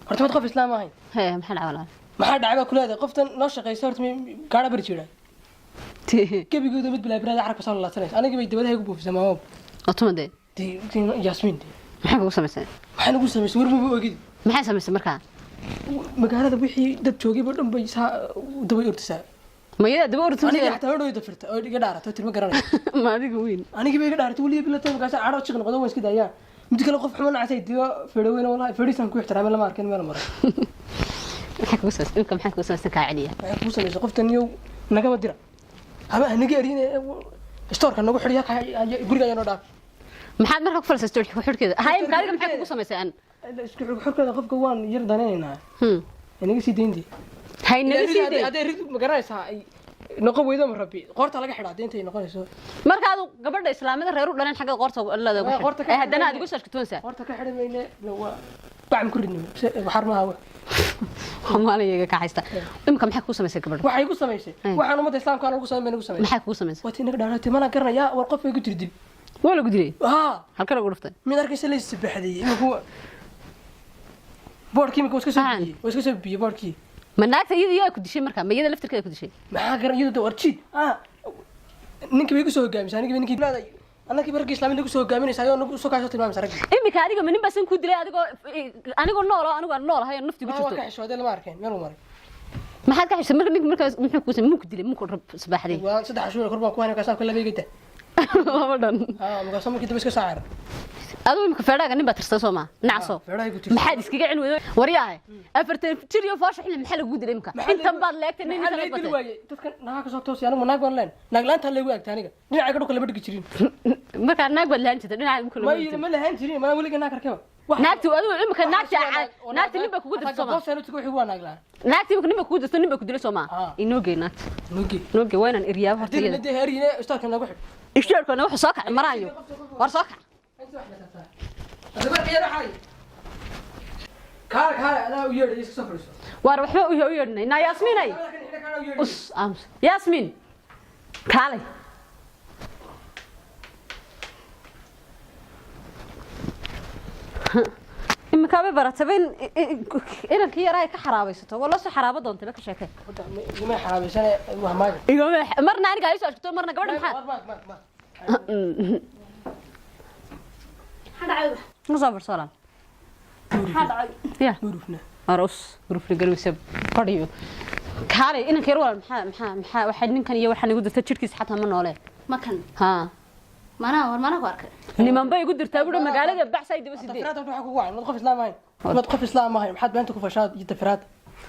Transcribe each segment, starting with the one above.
horta ma qof islaam ahayn hee maxaa dhacay walaal maxaa dhacay baa kuleedahay qoftan noo shaqeyso horta gaadha bari jira gebigooda mid bilaa biraada carabka soo laasanaysa anigii bay dabadaha igu buufisay maamo otomade Yasmin maxaa kugu samaysay waxaan ugu samaysay warma ogid maxay samaysay markaa magaalada wixii dad joogay ba dhan bay daba urtisaa mayada daba urtisaa aniga xataa hore way firta oo iga dhaarato tirma garanay ma adiga weyn aniga bay iga dhaartay waliya bilato magaas caado chiqn qodob waan iska daayaa mid kale qof xumaan acay diyo feedhaweyna wallahi feedhisan ku ixtiraamay lama arkin meel maray maxaa kugu samaysay inka maxaa kugu samaysay ka celiya maxaa kugu samaysay qoftan yow naga ma dira haba aniga arina stoorka nagu xiriya guriga ayaan oo dhaaf maxaad markaa ku falsay stoorka xirkeeda hay adiga maxaa kugu samaysay an isku xirkeeda qofka waan yar danayna aniga si deynti hay naga sii day aday rid ma garanaysaa noqon weydo ma rabbi qoorta laga xidhaa deentay noqonayso marka aad gabadha islaamada reer u dhalan xagga qoorta leedahay ay hadana aad igu sarkatoonsa qoorta ka xidhamayne waa bacam ku ridnimo waxar ma hawo Soomaaliga ka haysta imka maxaa ku samaysay gabadha waxay ku samaysay waxaan umada islaamka aan ugu sameeyay maxaa ku samaysay waati naga dhaartay mana garanaya war qof ay ku tirdin wala gudilay halka lagu dhuftay mid arkaysa la isbaxday imku boorkii imku iska soo biyay boorkii manaagta iyada ku dishay markaa mayada laftirkeeda ku dishay maxaa garan iyada warjid ninka way ku soo hogaamisay aniga ninkii leeday anaka barkii islaamida ku soo hogaaminaysa ayuu nagu soo kaasho tilmaamay sarag imika adiga manin basan ku dilay anigoo nool ahay nafti ku jirto waa ka xishooday lama arkeen meel maray maxaad ka xishay marka ninka markaas muxuu ku sameeyay muku dilay muku rab sabaxday waa saddex shuur korba ku hanay kaasab kala beegada labadan markaas markii dib iska saar adoo imika feedhaga nin baa tirsan Soomaa nacso maxaad iskaga cin weydo wariyahay afartan tiriyo faash xilli maxaa lagu dilay imka inta baad leegtay nin kala batay dadka naag ka soo toosay anigu naag baan leen naag laanta lagu agtay aniga dhinaca ka dhulka laba dhigi jirin marka naag baad laan jirtay dhinaca imka ma lahaan jirin ma waliga naag arkaba naagtu adoo imka naagta nin baa kugu dirtay Soomaa naagta imka nin baa kugu dirtay nin baa ku dilay Soomaa inoo geeyna nooge waynan iryaab hortayda hadii hariine istaarka nagu xid ishtaarkana wuxuu soo kacay maraayo war soo kacay أنا ويرد يسكت war waxba u yeedhnay na Yasminay us ams Yasmin kaalay imka ba baratabeen inankii yaray ka xaraabaysato wala soo xaraabo doonta ka sheekay ma xaraabaysan wax ma igama marna aniga ay soo ashto marna gabadha maxaa نصاب رسالة هذا يا غرفنا غرفنا قالوا قريب كاري إنك يروح محا واحد من كان يروح يقول درت شركة حتى من ولا ما كان ها ما أنا وارك اللي من بي يقول درت أقول مقالة بحث يدي بس يدي تفرات وحكوا واحد ما تخاف إسلام هاي ما تخاف إسلام هاي محد بنتك وفشاد يتفرات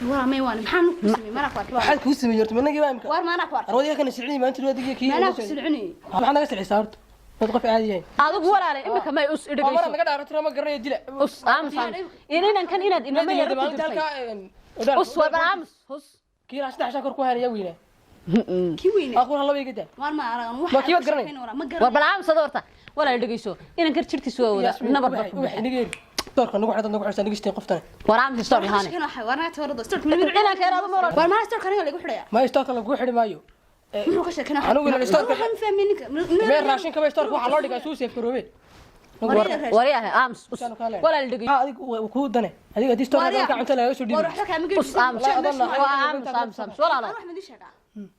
ورا ما يوان محن كوسمي ما أنا وارك حد كوسمي يرت من نجيب أمك وار ما أنا وارك أرودي كان يسرعني ما أنت الوادي كي ما أنا كسرعني ما أنا قصدي صارت ما تخاف عادي هاي هذا هو على إمك ما يؤس إدري ما أنا قاعد أعرف ترى ما قرر يدلع أس أمس إن كان إن ما يرد أس وبامس أس كي راح تحشى كركو هاي يوينه كيوين أقول الله بيجده وار ما أنا ما كيف قرني وبامس هذا ولا يدري شو إن كرت شركة سوا ولا نبض نجيب ترك نقول حتى نقول حسن نجستين قفتنا ورامس ستوري هاني ورنا تورد ستورك إن كان هذا مرة وار ما ستورك أنا اللي قحرية ما يستوك الله قحري مايو منو كشة كنا أنا أقول الستورك هم فاهمينك مين راشين كم يستوك واحد لوري كاسوس يفكروه وريها أمس ولا يدري هذيك وكود دنا هذيك ستورك أنا كعمت لها يسود وروح لك أمك أمس أمس ولا لا روح من ديش هذا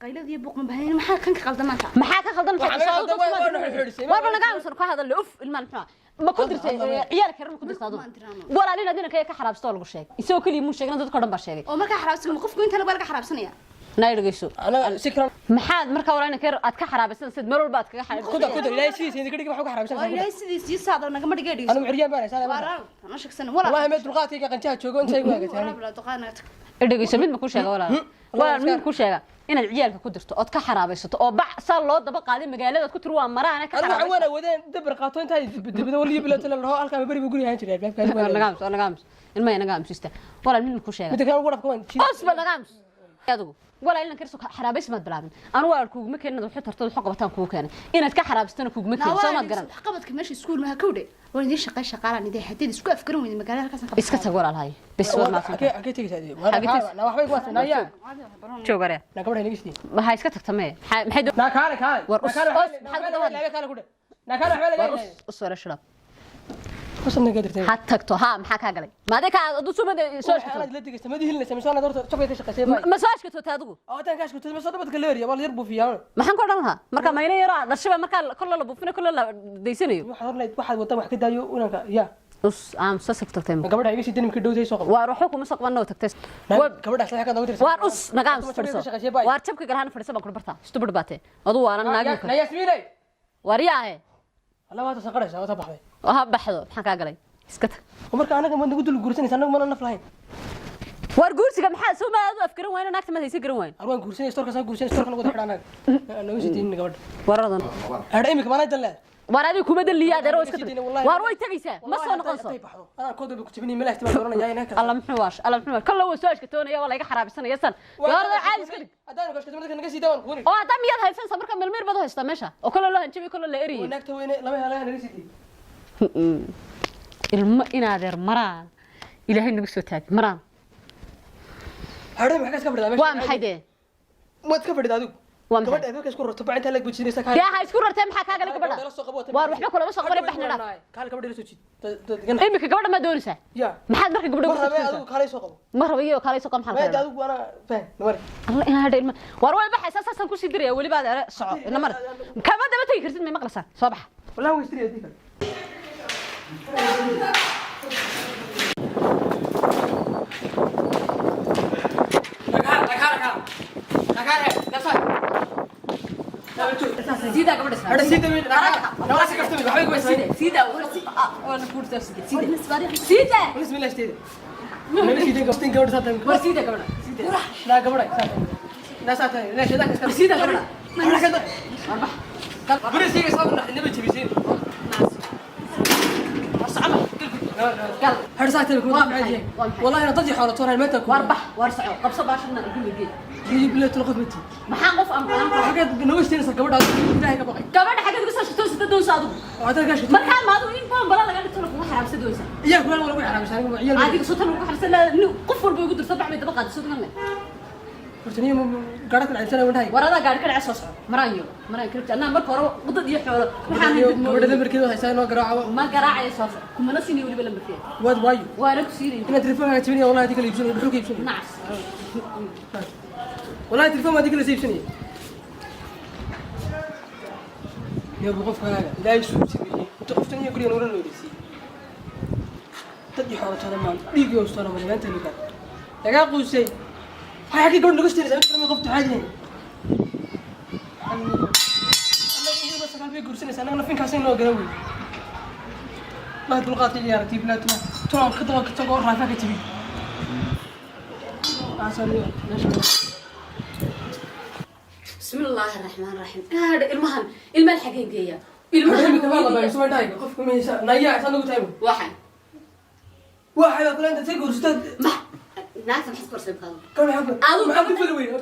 قيل ذي بوق من بهين ما حد كان كقلد ما ما حد كقلد وأنا قاعد أصير كهذا اللي أوف المنفعة ما كنت عيالك كرم كنت صادم ولا لنا دينا كي كحراب ستول وشيء يسوي كل يوم شيء نضد كرم بشيء وما كحراب سكون مخف كنت أنا بقولك حراب سنية نايل جيسو أنا سكران محاد مركا ورانا كير أتكحراب بس نسد مرور بعد كحراب كده لا شيء سيدي كده بحكي حراب لا سيدي يصعد أنا كم بدي أنا معريان بارس أنا شخص سنة ولا والله ما تلقاتي كقنشات شو قنشة يقولك ولا تقانات إدريسو مين بكون شيء ولا مين بكون شيء إن العيال كقدرته أو تكحراب بس أو صار له دبق قاعدين مجالات كتروا مرة أنا عوانا ودين دبر قاطون تاي بدو ولي بلا تلا هو ألقى بري بيقولي هانشري أنا قامس الماء أنا قامس يسته ولا مين بكون شيء متى كانوا ورا كمان أصبر أنا قامس يادو ولا إلنا كرسو حرابيس ما تبلعن أنا واركوج ممكن إنه حتى ترتضي حقبة تانكو كان إن تكحراب استنى كوج ممكن سما تقرن حقبتك ماشي سكول ما كودي ولا دي شقة على ندي حتى سكول أفكرهم من المجال هالكاس بس كتقول على هاي بس ما في أكيد تيجي تادي أنا واحد يقول نايا شو قرية نكبر هني بسني ما هاي سكتك تمام محيد نكارك هاي ورقص نكارك حبل ولا نكارك حبل أصور الشراب وصلنا قدرت حتى تكتو ها maxaa ka galay maade ka adu sumada soo انا لا دقيقه ما دي هلنا سمسana dorta jabay ka shaqeysay ma soo ashkato taadigu oo tan kaas ku tii masoo dabad kaleeriya wal yar buu fiyaa maxaan ku oran lahaa marka mayna yaro dhashiba marka kala la buufina kala la deysanayo waxaad wada wax ka daayo unanka ya us aan soo sagtay gabadha iga sidin markii dhowday soo qabo waa ruuxu kuma saqbano tagtay gabadha sax ka dawdir waa us nagaan fadhiso waa jabka galhan fadhiso baan ku bartaa stupid baate adu waana naag na yasmiinay wariyaahe alla waata saqaraysa waata baxday ha baxdo maxaan ka galay iska tag marka anaga ma nagu dul guursanaysa anaga ma naf lahayn war guursiga maxaa soo maado afkarin wayna naagta ma haysan garan wayn arwaan guursanay storka soo guursanay storka nagu xidhan anaga nagu sidin gabadha waradan hadha imika maana dalad war adigu kuma daliya adeero iska tag war way tagaysaa ma soo noqonso ana koodo ku jibinay meel ihtimaal doonaya inaa alla muxuu waash alla muxuu kala way soo ashkatoonaya wala iga xaraabisanaya san gaarada caadi iska dhig adaan ka shaqada naga sii daawan kuuri oo hadda miyaad haysan marka melmeel bad haysta meesha oo kala loo hanjabi kala la eriyay wanaagta weyne lama helaha naga sii ilma inaadeer maraan ilaahay nagu soo taag maraan hadha maxaa ka fadhidaa meesha waa maxay de ma ka fadhidaa adigu waa maxay gabadha adoo ka isku rarto bacinta lag bujinaysa ka yaa ha isku rartay maxaa ka galay gabadha war waxba kula soo qabanay baxna dhaaf kaal gabadha soo jiid imika gabadha ma doonaysaa ya maxaad marka gabadha ma rabe adigu kaalay soo qabo ma rabayo kaalay soo qam ma xalka adigu ana faan nawari alla ina hadha ilma war way baxaysaa saasan ku sii diraya wali baad soco ina mar kama daba tagi kartid ma maqlasan soo bax wallahi way istiriya dika سيدا قبل اسمع هذا سيدا مين انا راسي كفتمي بحوي كويس سيدا وانا فورت سيدا سيدا بسم الله اشتري انا سيدا كفتين قبل ساتن سيدا قبل سيدا لا قبل ساتن لا ساتن لا شذاك سيدا قبل انا كذا اربح بس سيدا صار نبي تبي قال هذا ساتن يكون عادي والله انا ضجي حول طور المتر واربح وارسعوا قبصه باشنا نقول لك يجيب لي تلقط متي maxaan qof aan حاجات نوشتين صار قبل ilaahay ka baqay gabadha xagad uga soo shaqto sida doonsaadu wada gash markaa maadu in baan bala laga dhigto lagu xaraabsado doonsa iyaa kulan wala ku xaraabsan ciyaal adiga soo tan lagu xaraabsan qof walba ugu dirto baxmay daba qaad soo ganay hortaniyo gaarka dhacaysan wadahay warada gaari ka dhacay soo soco maraan kiribta anaa marka hore wadad iyo xoolo waxaan gabadha markeeda haysan oo garaaco ma garaacay soo soco kuma nasini waliba lambarkeeda wad waayo waana ku siinay ina telefoonka tibiniya wallahi hadii kala iibsanayo dhuxul ka iibsanayo nacas wallahi telefoon hadii kala iibsanayo يا ابو قف هذا لا يسوق سبيل انت قفتني يقول لي نور النوريسي تدي حوله هذا ما ديق يوصل ما انت اللي قال لقى قوسي هاي حكي قول نقشتري زمان ما قفت عادي انا بس قال بيقول سنه انا فين كاسين لو قروي ما تلقات لي يا رتيب لا ترى خطوه كتقول رافعك تبي عسل بسم الله الرحمن الرحيم هذا المهم المال حقيقيه المهم والله باي سوى دايق قفكم من نيا صندوق تايم واحد اقول انت تقول استاذ ما ناس محس كرسي بهذا كم حق أظن حق في الوين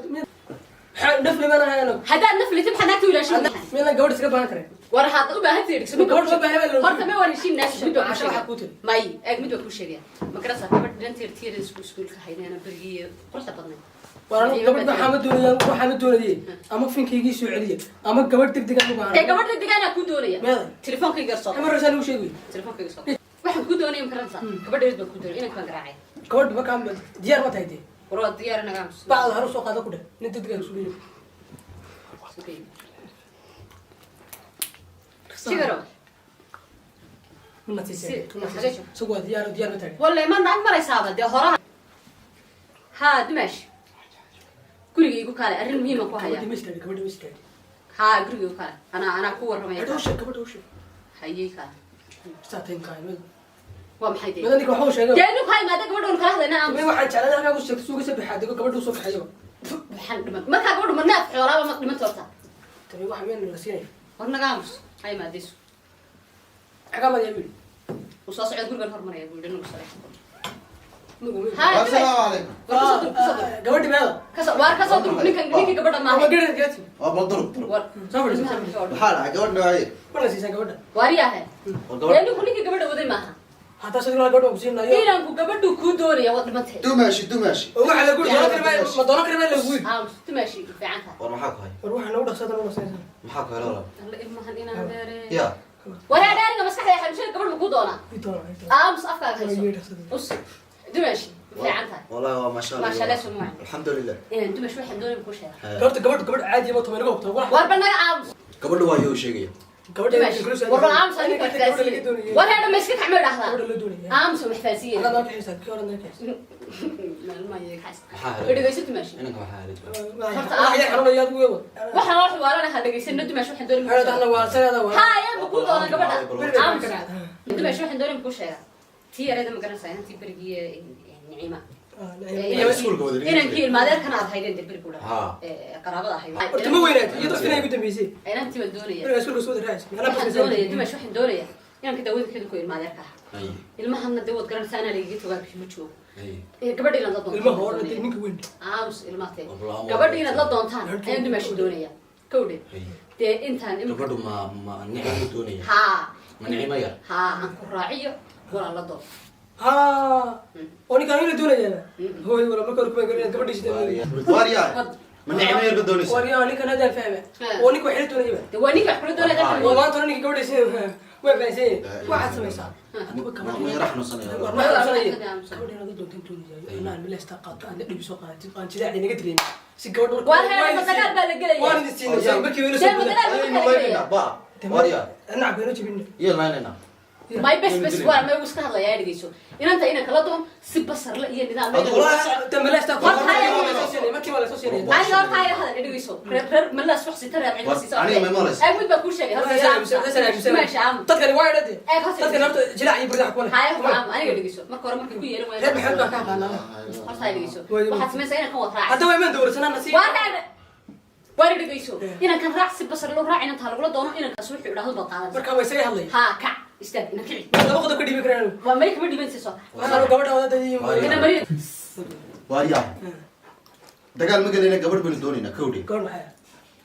نفل ما انا هذا النفل تبحث ناكتي ولا شيء مين قبل سكب انا كره ورا هذا وباهت يركس قبل ما بهبل horta ma warishin naas mid waa عشان حقوتي may eeg mid waa ku sheegay makarasa gabadh dhanteer tiir iskuulka haynayna barigiyo qorta badnay وانا قبل محمد دونيا محمد دونيا اما فين كيجي سعوديه اما قبل دقدق انا ee gabadha deegaana ku doonaya ماذا telefoonka garso كم رساله وش يقول telefoonka garso waxaan ku doonaya makarasa gabadheed baan ku doonaya inaan kan garaacay قبل ما كان ديار ما تهدي waroo diyaar naga amso بعض هرو سوق هذا كله انت دقدق سوري sigaro ما تيجي سوق ديار ما تهدي والله ما نعرف maraysaaba de horaha ha dimash gurigaygu kale arrin muhiim ah ku haya كبدي مسكري ha gurigaygu kale ana ku waramaya كبدي وش hayay kale ساعتين كاين waa maxay de ماذا نيك وحوش هذا deenu hay maada gabadhoon kala hadlayna aan ما waxaan jeclaan halka ku sheegto suuqa sabaxaad gabadhu soo baxayo waxaan dhiman marka gabadhu marnaad xoolaaba ma dhiman toorta tabi waxa meen la siinay war naga aamus hay maadiis xagama yaabili u soo socod gurigan hormaraya buu dhinac u saray السلام عليكم gabadhi meeda war ka soo dur ninka gabadha ma ama gari gaati وبضرب war soo fadhiiso بحالها قبل نوعية wala siisan gabadha war yahay وقبل deenu ninka gabadha waday maaha hataa sidoo gabadha ku siinayo inanku gabadhu ku doonaya wad dhimantay دوماشي دوماشي waxa lagu ma doona karima lagu yiri aamus timaashi fiican tahay والله محاك هاي waxa lagu dhaqsadan oo saysan محاك هاي لا alla ilmahan inaan beere يا ولا دارنا مسكح يا حمشي قبل ما كودونا امس افكار هيسو بص دمشي في عنتها والله ما شاء الله ما شاء الله سمعنا الحمد لله إيه أنتم شوي حمدوني بكل شيء قبل عادي ما تمنى قبل واربنا عامس قبل وايو شيء واربنا عامس أنا محتاسين ولا هذا مسكت عمل هذا عامس ومحتاسين هذا ما كيسك كورا ما كيس ما يكحس بدي قيست ماشي انا كمان يا حرام يا ابوي waxaan wax waalana hada geysan duma waxaan doonay هذا انا واسada ha ya ku doona gabadha عامس duma waxaan doonay ku sheega tii yareeda ma garanaysaa intii barigiye نعيمة. إن كيل ما ذاك أنا هاي دين تبرك ولا. قرابة هاي. تمو وينات يدرس فينا يقدم بيزي. أنا أنت بدونية. أنا أسول أسود الرئيس. أنا بدونية دم شو حدونية. يعني كده ودك كده كويل ما ذاك. المهم ندوت قرن سنة اللي جيت وقاك شو بتشوف. كبردي لنا ضد. المهور ندينك وين. عامس الماتي. كبردي لنا ضد دونتان. أنا دم شو دونية. كودي. ده إنتان. كبردو ما نعيم دونية. ها. ما نعيم يا. ها أنكر راعية ولا لا ضد. ها أنا كان يقول دونية هو ولا ما كان كمان يقول كبردي شيء. واريا. من نعيم يرد دونية. واريا أنا كان هذا فاهمه. وأنا كوحدة دونية. وأنا كوحدة دونية ده. وما ترى كبردي شيء. وين بيسي. واحد سمي صار. ما يرحنا صنيع. ما يرحنا كبردي أنا ضد دونية. أنا بالله استقطت أنا اللي بسوقها تبغى تجي يعني نقدرين. سكبر. وأنا متكلم بالجلي. وأنا نسينا زي بكي ولا زي متكلم با. واريا. أنا عبينو تبين. يلا لنا. ما يبس ولا ما يبص كهلا يا رجيسو إن أنت إنك لا تهم سبصر لا يعني نظام والله تملاش تقول ما كي ولا سوسيالي أنا لا تاير هذا رجيسو ملا شخص ترى عند السيسار أنا ما مالس أقول بكل شيء هذا ماشي عام تذكر وايد دي تذكر نفط جلاعي يبرد حكونا هاي فهم أنا رجيسو ما كورا ما كبير وين هذا بحب ما كان أنا خلاص هاي رجيسو وحد سمع سينا كم وطراع حتى وين من دور سنة نسيب وارد رجيسو إن كان راح سبصر لو راعي نتهلا ولا دونه إن كسوح ولا هالبطالة بركة ويسري هاللي ها كع استنى إنك كعي هذا بقدر كدي بكرانو وما يكبر دي بنسي صوت أنا لو قبض هذا تجي إن مريض واريا دقال ما قلنا قبل بن دونينا كودي قرن حياة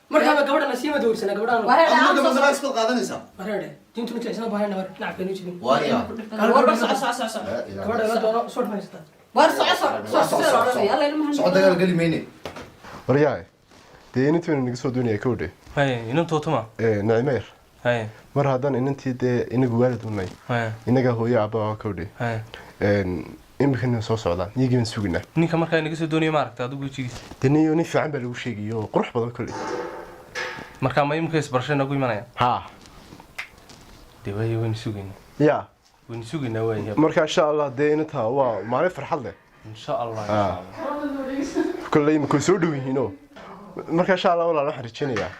مركبة قبض نسيم دور سنة قبض أنا وارد أنا عام قبل صوت ما أسبق هذا نسا مرة جيت مثل سنة بحنا نور نعرف كنيش بين واريا قبض بس قبض لا دور صوت ما يستان صعد دقال قال لي ميني waryahay dee inantii naga soo doonaya kowdhe inantootuma nacimeer mar haddaan inantii dee inagu waalid unay inagaa hooyo aabaa kowdhe imikana soo socdaan iyagiiban suginaa ninka markaa naga soo doonaya maaragta adigu wejigiisa dee niyo nin fiican baa lagu sheegayo oo qurux badan kolley markaa ma imika isbarashay nagu imanaya haa dee waayo waynu sugaynaa ya waynu sugaynaa waaya marka insha allah dee inantaa waa maalin farxad leh insha allah kolley imakay soo dhow yihiinoo marka insha allah walaal waxaan rajeynayaa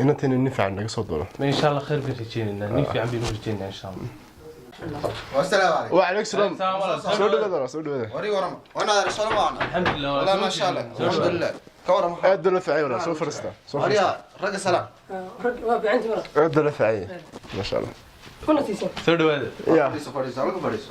inantiina nin fiican naga soo doono insha allah khayr baan rajeynaynaa nin fiican baynu rajeynayaa insha allah والسلام عليكم وعليكم السلام سو دhowaada soo dhowaada وري ورم وانا السلام عليكم الحمد لله والله ما شاء الله الحمد لله كورم aad la fiicay walaal soo fariista وريا رجع سلام ما عندي مرة aad la fiicay ma sha Allah كنا تيسون soo dhawaada ya فريس عليكم فريس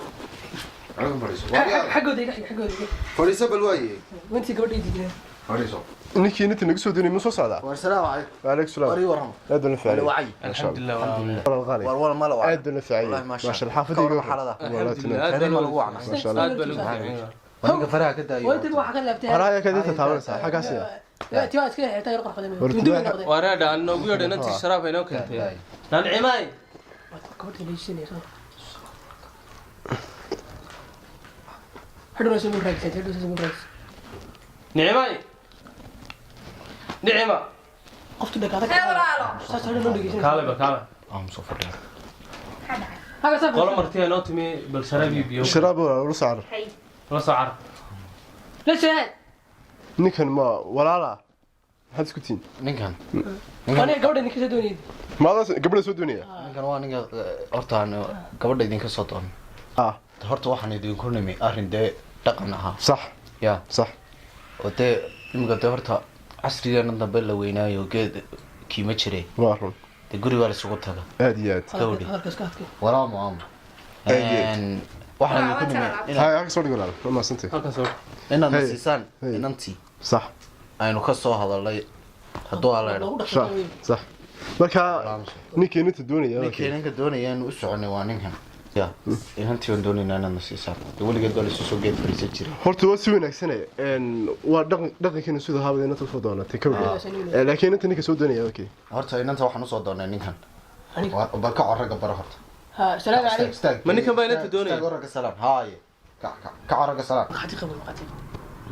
عليكم فريس وريا حقه ديك حقه ديك فريس بالواي وانتي قبل يجي فريس ninkii inta naga soo doonay ma soo socdaa والسلام عليكم وعليكم السلام وري ورم aad la fiicay وعي الحمد لله والله والله ما له aad la fiicay والله ma ما sha Allah xaafadayga حالده والله aad هذا ما له وعنا ما شاء الله aad baa lagu fiicay وانا فرها كده وانت واحد قال لابتها haraaya kadinta taabanaysa xagaasiya لا تيوات كده حتى يرقح قدامي wareedha aan noogu yeedha inantii sharaab ay noo keentay nancimaay كبرت ليش سنة حلو اسمه الرئيس حلو اسمه الرئيس nicmaay nicma قفت لك هذا ساس هذا لون دقيقة kaaleba kaale ام صفر هذا سبب qolo martii noo timi bal sharaab iyo biyo sharaab wala saar la soo carab ليش هاد ninkan ma walaala maxaad isku tiin ninkan أنا قبل إنك تدوني maadaas gabadha soo doonaya ninkan waa ninka horta aan gabadha idinka soo doon ah horta waxaan idinku nimi arrin dee dhaqan ahaa sax ya sax oo dee imika dee horta casrigeena dambe la weynaayo geed kiima jiray waa run dee gurigaa la isugu taga aad iyo aad gawdhi هذا كسكاتك walaa maamo waxaan idinku nimi hay ag soo dhig walaal ma maasantay halkan soo inaad Hey. nasiisaan Hey. inantii sax aynu ka soo hadalnay hadduu alla idho sax sax marka ninkii inta doonaya ninkii ninka doonaya inuu u soconay waa ninkan ya inantii waan doonaynaa inaad nasiisaan dee weligeed baa laisu soo geed fariisan jiray horta waa si wanaagsanay waa dhaqankeena sida haabada inta soo doonatay kawdhe laakiin inta ninka soo doonaya okay horta inanta waxaan usoo doonay ninkan وبكع عرق برهرت ها سلام عليك مني كم بينات الدنيا عرق سلام هاي كعرق سلام قاعد قبل قاعد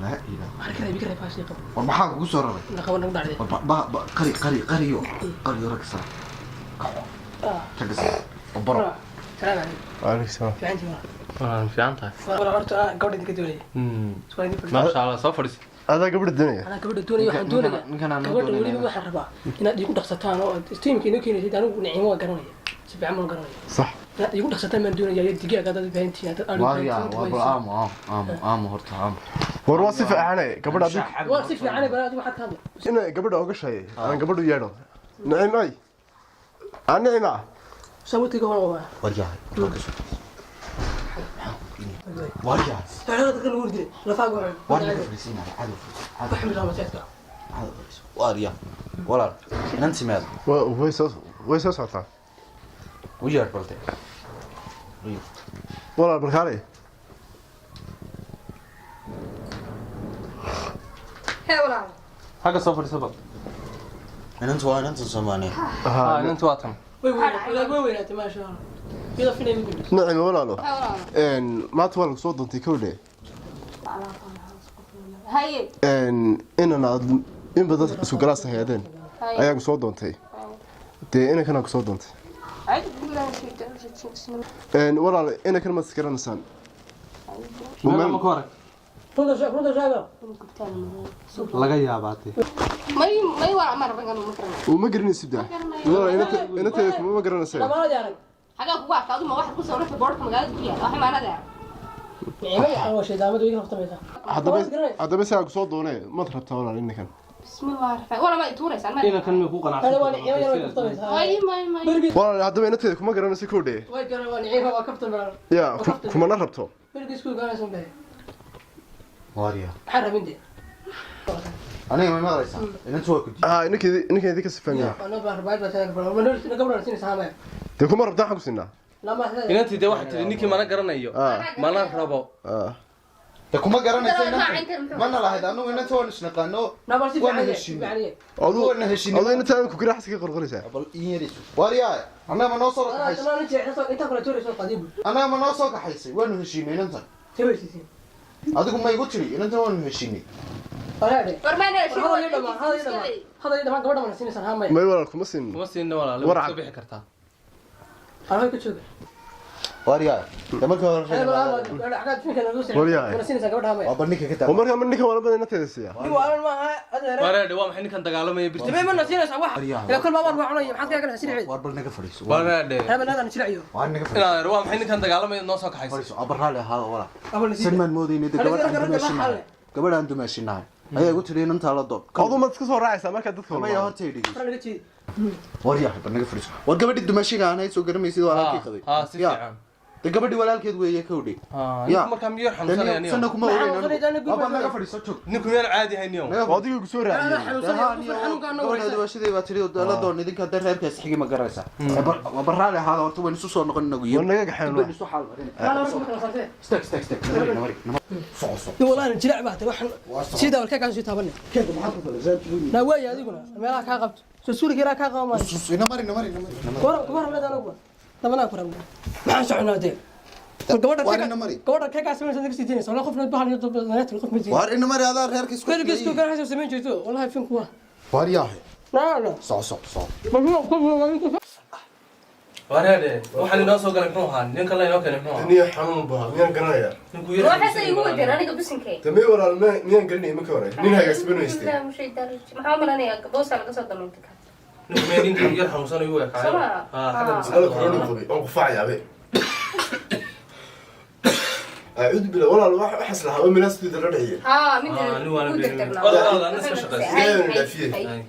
لا إله على كذا بيكره فاشي قبل ومحاك قصور ربي لا قبل نقدر عليه قري عرق سلام تقص وبرا سلام عليك عليك السلام في عندي في عنتها ولا عرفت قاعد دكتوري ما شاء الله صفر هذا قبل الدنيا أنا قبل الدنيا وحن دوني قبل ولي ما حربا إن يكون دخستان أو تيم كينو كينو تدانو نعيموا قرنية سبع عمل قرنية صح لا يكون دخستان من دوني يا دقيقة قاعد بهنتي واريا وابو هرت عام ورواصف أنا قبل هذيك واصف يعني بلاد واحد كامل أنا قبل أوقع شيء أنا قبل ويانا نعم أي أنا نعم سويت قهوة واريا تعال تقول ورد لا فاقوا واريا فريسينا عادي بحمل الله مسيتك واريا ولا ننسي ماذا ويسوس عطا ويا بلتي ولا بالخاري هي ولا حاجة صفر سبب أنت سمعني أنت واتم وين أنت ما شاء الله كذا فينا يقول نعم ولا له إن ما تولى صوت أنت كله هاي إن أنا إن بدأت سجلات هيدين أيام صوت أنت تي أنا كنا صوت أنت إن ولا أنا كنا مسكرنا سان ومن مكورك فرد شايبه لقى يا بعتي ما يورع مرة بنقول مكرنا وما قرني سبدا ولا أنا تيك ما قرنا لا سان ما أدري حاجة قوة كأنه ما واحد كوسه في بورت مقالد فيها راح ما ندري يعني أول شيء دامد ويقف تميته هذا بس أنا صوت دوني ما تربط ولا إني كان بسم الله الرحمن ولا ما يتورس أنا إذا كان مكوكا هذا هو نعيمة يوقف تميته هاي ما ولا هذا بين تيك ما قرنا سكودي وين كان نعيمة وقفت المرة يا كم أنا ربطه برجع سكول كان اسمه واريا حرة من دي أنا ما أدري أنت هو كنت إنك ذيك السفنية أنا بعرف بس أنا قبل نسيني سامع تكون مرة بتاعك سنة لا ما هذا إن أنت ده واحد نيكي ما نقرنا أيوه ما نقربه تكون ما قرنا سنة ما نلا هذا أنه أنت هو نشنق أنه لا بس يعني أضو إن تعمل كوكري حسك قرقريسة واريا أنا ما نوصل كحيس أنا أنت كنا توري سو قديم أنا ما نوصل كحيس وين هشيني أنت تبي تسين هذا ما يقول لي أنت وين هشيني هذا ورمانا شو هذا ما قبل ما نسيني سامع ما يورالكم مسين ومسين ولا لو تبيح كرتها أنا كنت شو واريا تملك وبرنيك كتاب ومرة منك ولا بدنا نتنسيها وارد دوام حين كان تقالوا ما يبرت تبي من نسينا سوا إلى كل ما مرة عناي محط كذا سريع وبرنيك فريس وارد هذا نسرعيه وارنيك فريس لا دوام حين كان تقالوا ما نوصل كحيس فريس أبرها له هذا ولا أول نسينا سلمان مودي ندي قبل أنتم ماشيين أيه قلت لي أنت على الضوء قضوا ما تكسر راعي ما كنت تدخل ما يهون تيجي فرنا كذي واريا برنيك فريس وقبل دي دمشق أنا يسوق رمي يسوي على كي خذي سيفعان تقبل ولا الكيد ويا كودي يا ما كان يرحم سنة يعني سنكم ما ورينا أبغى ما فريس شوك نكون يا عادي هاليوم قاضي يقصور أنا راعي حنوصل قبل هذا وش ذي باتري ولا دون إذا كان درهم كيس حقي ما قرصه وبرها له هذا وتبغى نسوس نقول نقول ونجا حلو نسوس حال أنا رسمت صارت استك نمري صوص والله أنا جلع بعته وحن سيدا والكيك عن سيدا بني كيف محطة زين لا وين هذي قلنا ما راك هاقبت سوري كي راك هاقام صوص نمري كبر ولا ده نقول ده ما ناكل ما شعنا ده قوة كيك عسمين صدق سيدين ولا خوفنا بحال يطب نات الخوف من وار نمري هذا غير كيس كل كيسكو كان حسب سمين جيتو والله فين كوا وار ياهي لا صوص وارد وحن نوصل قال محوها نين كلا ينوكل محوها نيا حمام بها ميان قرايا نكون يرحم روح هسه يقول أنا قبل سنكين تمي ولا ميان قرني مكوري مين هاي يسبنو يستي لا مش يدرج محاول أنا بوصل قصة ضمنتك نكون يدين يرحم سنة يوك سمع هذا كورونا قبي أو قفاع يا بي أعوذ بالله ولا الواحد أحس لها من الناس تدري من نو أنا قلت بيني لك والله الناس مش لا فيه